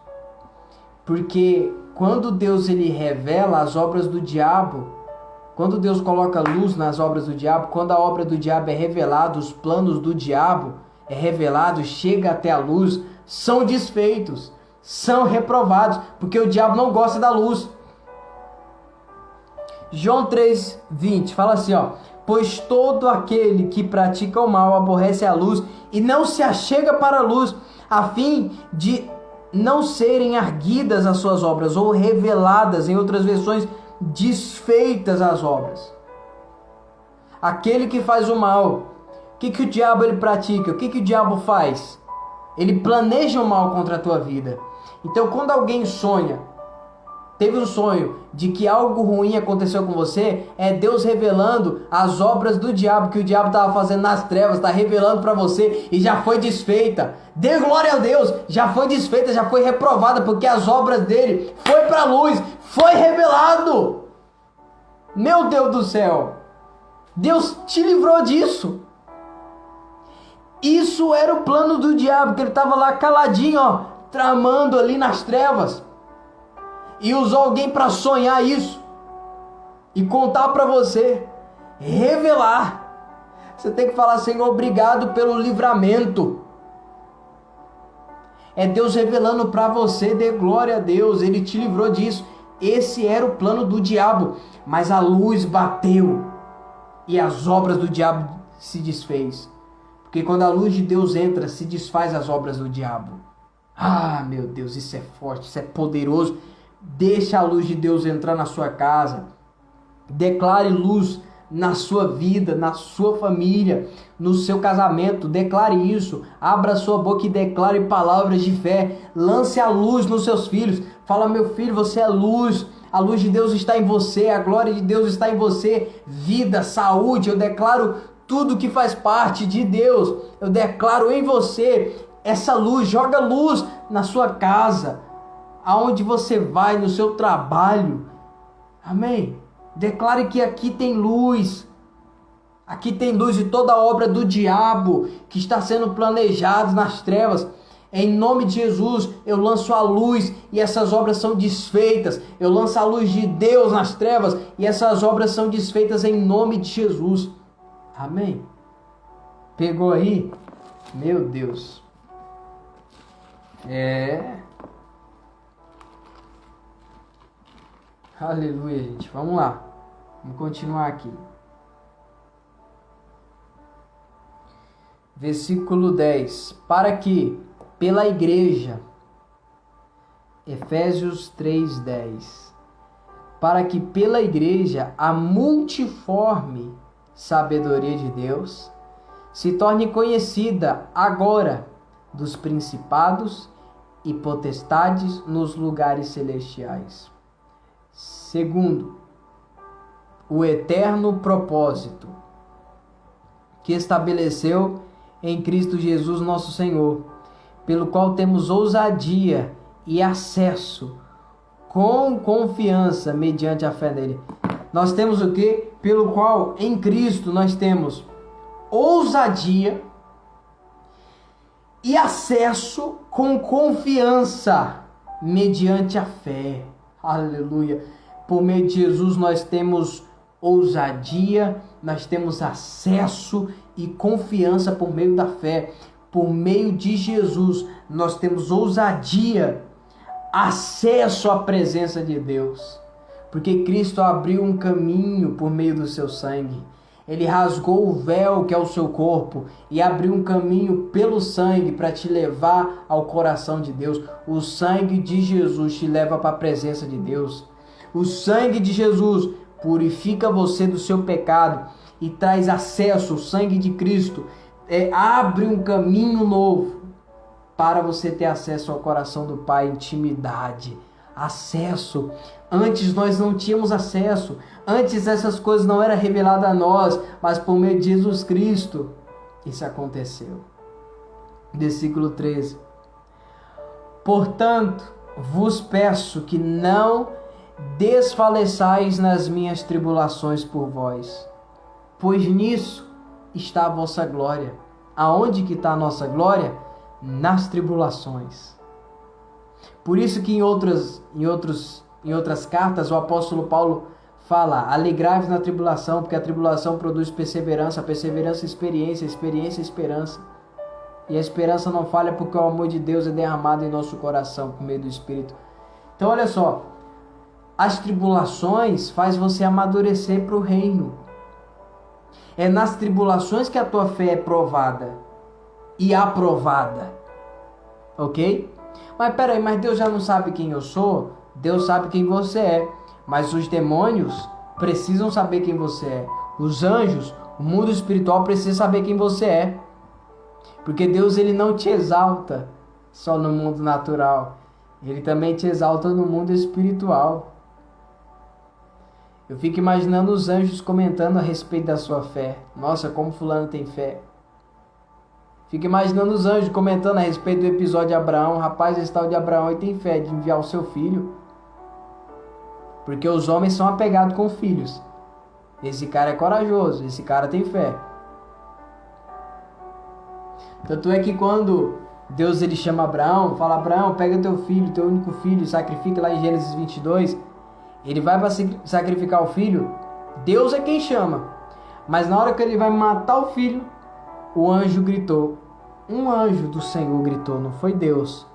Porque quando Deus ele revela as obras do diabo, quando Deus coloca luz nas obras do diabo, quando a obra do diabo é revelada, os planos do diabo é revelado, chega até a luz, são desfeitos, são reprovados, porque o diabo não gosta da luz. João 3:20 fala assim, ó: pois todo aquele que pratica o mal aborrece a luz e não se achega para a luz, a fim de não serem arguidas as suas obras, ou reveladas, em outras versões, desfeitas as obras. Aquele que faz o mal, o que o diabo ele pratica? O que o diabo faz? Ele planeja o mal contra a tua vida. Então quando alguém sonha teve um sonho de que algo ruim aconteceu com você, é Deus revelando as obras do diabo, que o diabo estava fazendo nas trevas, está revelando para você e já foi desfeita. Dê glória a Deus, já foi desfeita, já foi reprovada, porque as obras dele foi para a luz, foi revelado. Meu Deus do céu, Deus te livrou disso. Isso era o plano do diabo, que ele estava lá caladinho, ó, tramando ali nas trevas. E usou alguém para sonhar isso e contar para você, revelar. Você tem que falar: Senhor, obrigado pelo livramento. É Deus revelando para você, dê glória a Deus, Ele te livrou disso. Esse era o plano do diabo, mas a luz bateu e as obras do diabo se desfez. Porque quando a luz de Deus entra, se desfaz as obras do diabo. Ah, meu Deus, isso é forte, isso é poderoso. Deixa a luz de Deus entrar na sua casa. Declare luz na sua vida, na sua família, no seu casamento. Declare isso. Abra sua boca e declare palavras de fé. Lance a luz nos seus filhos. Fala: meu filho, você é luz. A luz de Deus está em você. A glória de Deus está em você. Vida, saúde. Eu declaro tudo que faz parte de Deus. Eu declaro em você essa luz. Joga luz na sua casa, aonde você vai, no seu trabalho. Amém? Declare que aqui tem luz. Aqui tem luz de toda a obra do diabo que está sendo planejado nas trevas. Em nome de Jesus, eu lanço a luz e essas obras são desfeitas. Eu lanço a luz de Deus nas trevas e essas obras são desfeitas em nome de Jesus. Amém? Pegou aí? Meu Deus. Aleluia, gente. Vamos lá. Vamos continuar aqui. Versículo 10. Para que, pela igreja, Efésios 3:10. Para que pela igreja a multiforme sabedoria de Deus se torne conhecida agora dos principados e potestades nos lugares celestiais. Segundo, o eterno propósito que estabeleceu em Cristo Jesus nosso Senhor, pelo qual temos ousadia e acesso com confiança mediante a fé nele. Nós temos o quê? Pelo qual em Cristo nós temos ousadia e acesso com confiança mediante a fé. Aleluia. Por meio de Jesus nós temos ousadia, nós temos acesso e confiança por meio da fé. Por meio de Jesus nós temos ousadia, acesso à presença de Deus. Porque Cristo abriu um caminho por meio do seu sangue. Ele rasgou o véu que é o seu corpo e abriu um caminho pelo sangue para te levar ao coração de Deus. O sangue de Jesus te leva para a presença de Deus. O sangue de Jesus purifica você do seu pecado e traz acesso. O sangue de Cristo abre um caminho novo para você ter acesso ao coração do Pai, intimidade, acesso. Antes nós não tínhamos acesso. Antes essas coisas não eram reveladas a nós, mas por meio de Jesus Cristo isso aconteceu. Versículo 13. Portanto, vos peço que não desfaleçais nas minhas tribulações por vós, pois nisso está a vossa glória. Aonde que está a nossa glória? Nas tribulações. Por isso que em outras cartas o apóstolo Paulo fala: alegrai-vos na tribulação, porque a tribulação produz perseverança, a perseverança experiência, a experiência esperança. E a esperança não falha, porque o amor de Deus é derramado em nosso coração por meio do Espírito. Então olha só, as tribulações faz você amadurecer para o reino. É nas tribulações que a tua fé é provada e aprovada. Ok? Mas Deus já não sabe quem eu sou? Deus sabe quem você é. Mas os demônios precisam saber quem você é. Os anjos, o mundo espiritual precisa saber quem você é. Porque Deus, ele não te exalta só no mundo natural. Ele também te exalta no mundo espiritual. Eu fico imaginando os anjos comentando a respeito da sua fé. Nossa, como fulano tem fé. Fico imaginando os anjos comentando a respeito do episódio de Abraão. Rapaz, esse tal de Abraão aí tem fé de enviar o seu filho. Porque os homens são apegados com filhos. Esse cara é corajoso, esse cara tem fé. Tanto é que quando Deus ele chama Abraão, fala: Abraão, pega teu filho, teu único filho, sacrifica lá em Gênesis 22. Ele vai para sacrificar o filho. Deus é quem chama. Mas na hora que ele vai matar o filho, o anjo gritou. Um anjo do Senhor gritou, não foi Deus.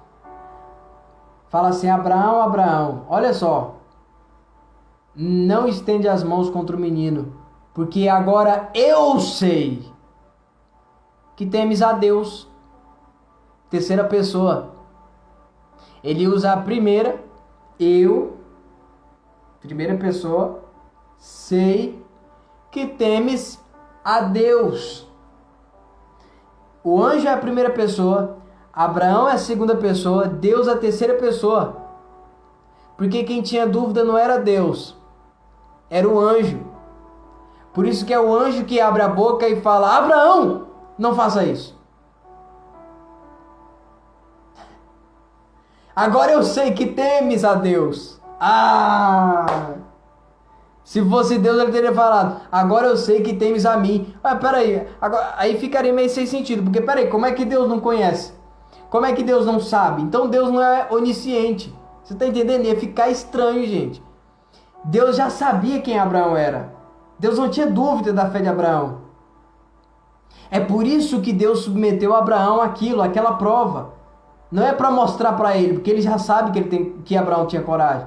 Fala assim: Abraão, Abraão, olha só. Não estende as mãos contra o menino, porque agora eu sei que temes a Deus. Terceira pessoa. Ele usa a primeira, eu, primeira pessoa, sei que temes a Deus. O anjo é a primeira pessoa, Abraão é a segunda pessoa, Deus é a terceira pessoa. Porque quem tinha dúvida não era Deus, era o anjo. Por isso que é o anjo que abre a boca e fala: Abraão, não faça isso. Agora eu sei que temes a Deus. Se fosse Deus, ele teria falado: agora eu sei que temes a mim. Peraí, agora, aí ficaria meio sem sentido. Porque peraí, como é que Deus não conhece? Como é que Deus não sabe? Então Deus não é onisciente. Você está entendendo? Ia ficar estranho, gente. Deus já sabia quem Abraão era. Deus não tinha dúvida da fé de Abraão. É por isso que Deus submeteu a Abraão aquela prova. Não é para mostrar para ele, porque ele já sabe que Abraão tinha coragem.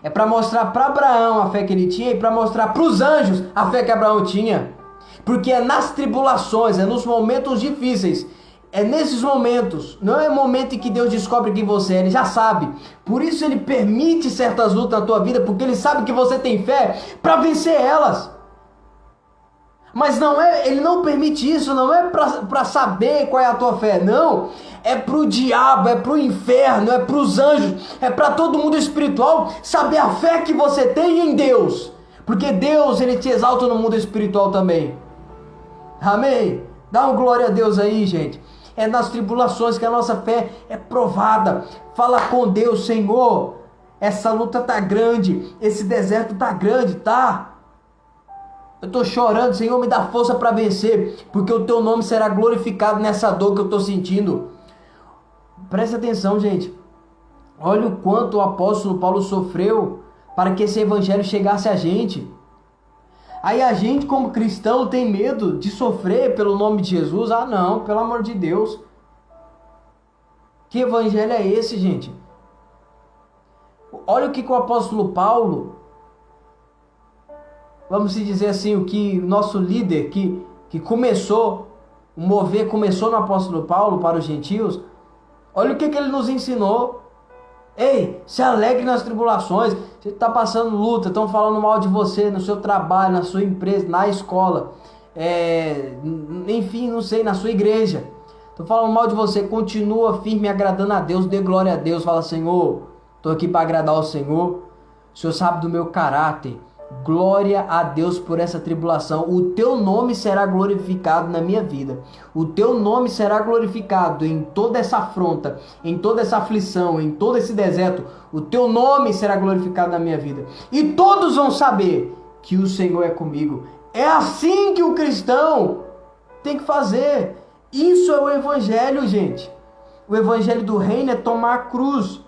É para mostrar para Abraão a fé que ele tinha e para mostrar para os anjos a fé que Abraão tinha. Porque é nas tribulações, é nos momentos difíceis, é nesses momentos, não é o momento em que Deus descobre quem você é, ele já sabe. Por isso ele permite certas lutas na tua vida, porque ele sabe que você tem fé para vencer elas. Mas não é, ele não permite isso, não é para saber qual é a tua fé, não. É pro diabo, é pro inferno, é pros anjos, é para todo mundo espiritual saber a fé que você tem em Deus. Porque Deus, ele te exalta no mundo espiritual também. Amém? Dá uma glória a Deus aí, gente. É nas tribulações que a nossa fé é provada. Fala com Deus: Senhor, essa luta tá grande, esse deserto tá grande, tá? Eu estou chorando, Senhor, me dá força para vencer, porque o teu nome será glorificado nessa dor que eu estou sentindo. Presta atenção, gente. Olha o quanto o apóstolo Paulo sofreu para que esse evangelho chegasse a gente. Aí a gente, como cristão, tem medo de sofrer pelo nome de Jesus. Não, pelo amor de Deus. Que evangelho é esse, gente? Olha o que o apóstolo Paulo, vamos dizer assim, o que o nosso líder que começou, o mover começou no apóstolo Paulo para os gentios. Olha o que ele nos ensinou. Ei, se alegre nas tribulações. Você está passando luta, estão falando mal de você no seu trabalho, na sua empresa, na escola, enfim, não sei, na sua igreja. Estão falando mal de você, continua firme, agradando a Deus, dê glória a Deus. Fala: Senhor, estou aqui para agradar ao Senhor. O Senhor sabe do meu caráter. Glória a Deus por essa tribulação. O teu nome será glorificado na minha vida. O teu nome será glorificado em toda essa afronta, em toda essa aflição, em todo esse deserto. O teu nome será glorificado na minha vida. E todos vão saber que o Senhor é comigo. É assim que o cristão tem que fazer. Isso é o evangelho, gente. O evangelho do reino é tomar a cruz.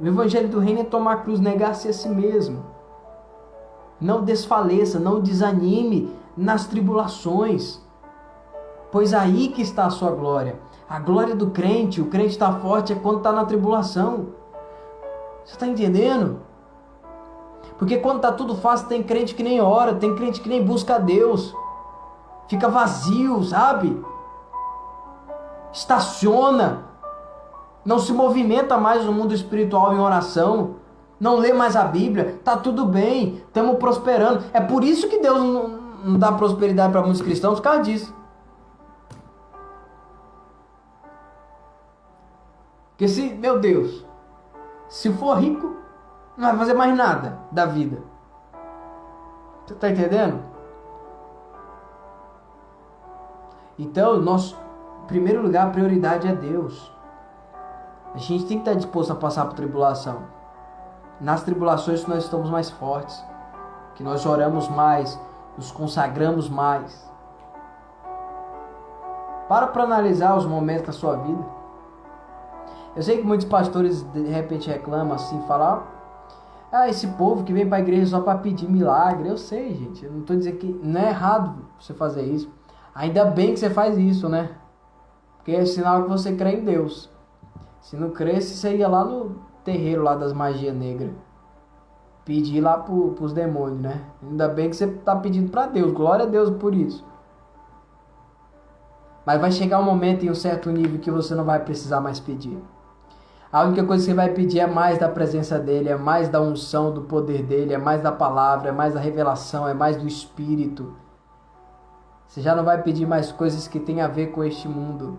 O evangelho do reino é tomar a cruz, negar-se a si mesmo. Não desfaleça, não desanime nas tribulações, pois aí que está a sua glória. A glória do crente, o crente está forte é quando está na tribulação. Você está entendendo? Porque quando está tudo fácil, tem crente que nem ora, tem crente que nem busca a Deus. Fica vazio, sabe? Estaciona. Não se movimenta mais no mundo espiritual em oração. Não lê mais a Bíblia. Tá tudo bem. Estamos prosperando. É por isso que Deus não dá prosperidade para muitos cristãos por causa disso. Porque se, meu Deus, se for rico, não vai fazer mais nada da vida. Você tá entendendo? Então, nosso em primeiro lugar, a prioridade é Deus. A gente tem que estar disposto a passar por tribulação. Nas tribulações nós estamos mais fortes, que nós oramos mais, nos consagramos mais. Para analisar os momentos da sua vida. Eu sei que muitos pastores de repente reclamam assim, falam: esse povo que vem para a igreja só para pedir milagre. Eu sei, gente, eu não estou dizendo que não é errado você fazer isso. Ainda bem que você faz isso, né? Porque é sinal que você crê em Deus. Se não cresce, você ia lá no terreiro lá das magias negras. Pedir lá pros demônios, né? Ainda bem que você tá pedindo para Deus. Glória a Deus por isso. Mas vai chegar um momento em um certo nível que você não vai precisar mais pedir. A única coisa que você vai pedir é mais da presença dele, é mais da unção, do poder dele, é mais da palavra, é mais da revelação, é mais do Espírito. Você já não vai pedir mais coisas que tem a ver com este mundo.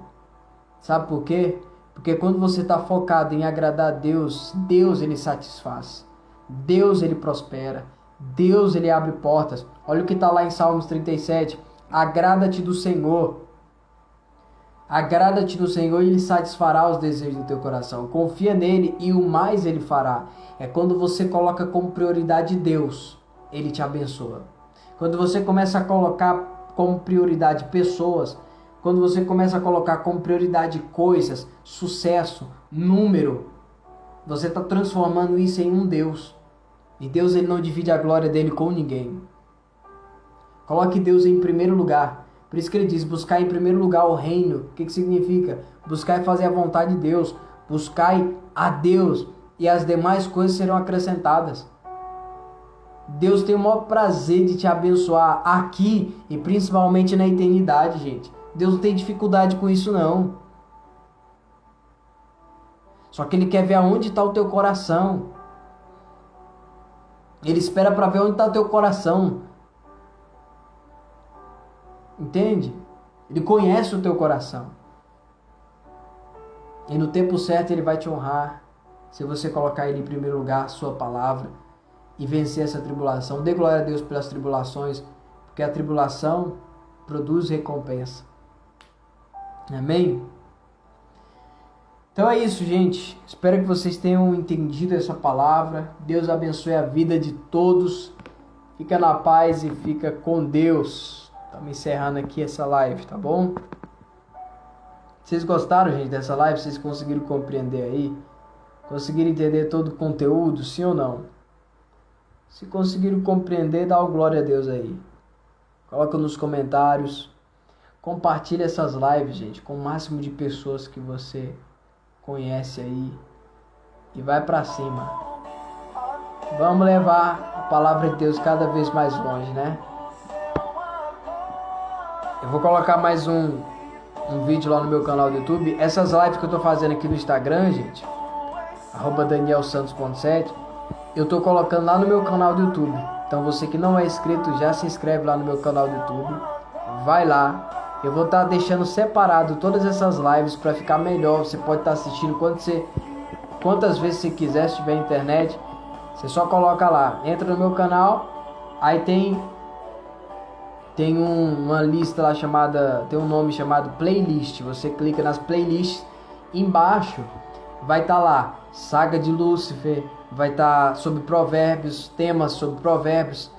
Sabe por quê? Porque quando você está focado em agradar a Deus, Deus ele satisfaz. Deus ele prospera. Deus ele abre portas. Olha o que está lá em Salmos 37. Agrada-te do Senhor. Agrada-te do Senhor e Ele satisfará os desejos do teu coração. Confia nele e o mais Ele fará. É quando você coloca como prioridade Deus, Ele te abençoa. Quando você começa a colocar como prioridade pessoas, quando você começa a colocar como prioridade coisas, sucesso, número, você está transformando isso em um Deus. E Deus ele não divide a glória dele com ninguém. Coloque Deus em primeiro lugar. Por isso que ele diz, buscar em primeiro lugar o reino. O que significa? Buscar e fazer a vontade de Deus. Buscai a Deus e as demais coisas serão acrescentadas. Deus tem o maior prazer de te abençoar aqui e principalmente na eternidade, gente. Deus não tem dificuldade com isso, não. Só que Ele quer ver aonde está o teu coração. Ele espera para ver onde está o teu coração. Entende? Ele conhece o teu coração. E no tempo certo Ele vai te honrar. Se você colocar Ele em primeiro lugar, a sua palavra, e vencer essa tribulação. Dê glória a Deus pelas tribulações, porque a tribulação produz recompensa. Amém? Então é isso, gente. Espero que vocês tenham entendido essa palavra. Deus abençoe a vida de todos. Fica na paz e fica com Deus. Estamos encerrando aqui essa live, tá bom? Vocês gostaram, gente, dessa live? Vocês conseguiram compreender aí? Conseguiram entender todo o conteúdo, sim ou não? Se conseguiram compreender, dá uma glória a Deus aí. Coloca nos comentários. Compartilha essas lives, gente, com o máximo de pessoas que você conhece aí. E vai pra cima. Vamos levar a palavra de Deus cada vez mais longe, né? Eu vou colocar mais um vídeo lá no meu canal do YouTube. Essas lives que eu tô fazendo aqui no Instagram, gente, @danielsantos.7, eu tô colocando lá no meu canal do YouTube. Então você que não é inscrito, já se inscreve lá no meu canal do YouTube. Vai lá. Eu vou estar deixando separado todas essas lives para ficar melhor. Você pode estar assistindo quantas vezes você quiser, se tiver internet. Você só coloca lá. Entra no meu canal. Aí tem uma lista lá chamada, tem um nome chamado playlist. Você clica nas playlists, embaixo vai estar lá Saga de Lúcifer, vai estar sobre provérbios, temas sobre provérbios,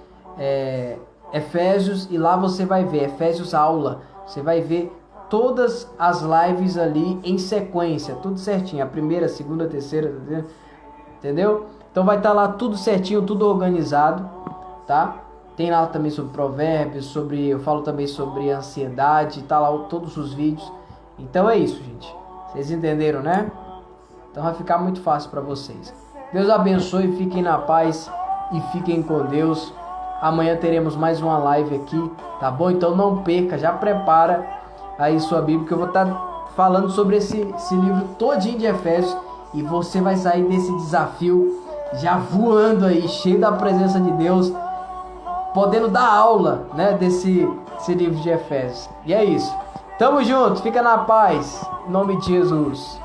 Efésios, e lá você vai ver Efésios aula. Você vai ver todas as lives ali em sequência, tudo certinho, a primeira, a segunda, a terceira, entendeu? Então vai estar lá tudo certinho, tudo organizado, tá? Tem lá também sobre provérbios, eu falo também sobre ansiedade, tá lá todos os vídeos. Então é isso, gente. Vocês entenderam, né? Então vai ficar muito fácil para vocês. Deus abençoe, fiquem na paz e fiquem com Deus. Amanhã teremos mais uma live aqui, tá bom? Então não perca, já prepara aí sua Bíblia, que eu vou estar falando sobre esse livro todinho de Efésios. E você vai sair desse desafio já voando aí, cheio da presença de Deus, podendo dar aula, né, desse livro de Efésios. E é isso. Tamo junto, fica na paz. Em nome de Jesus.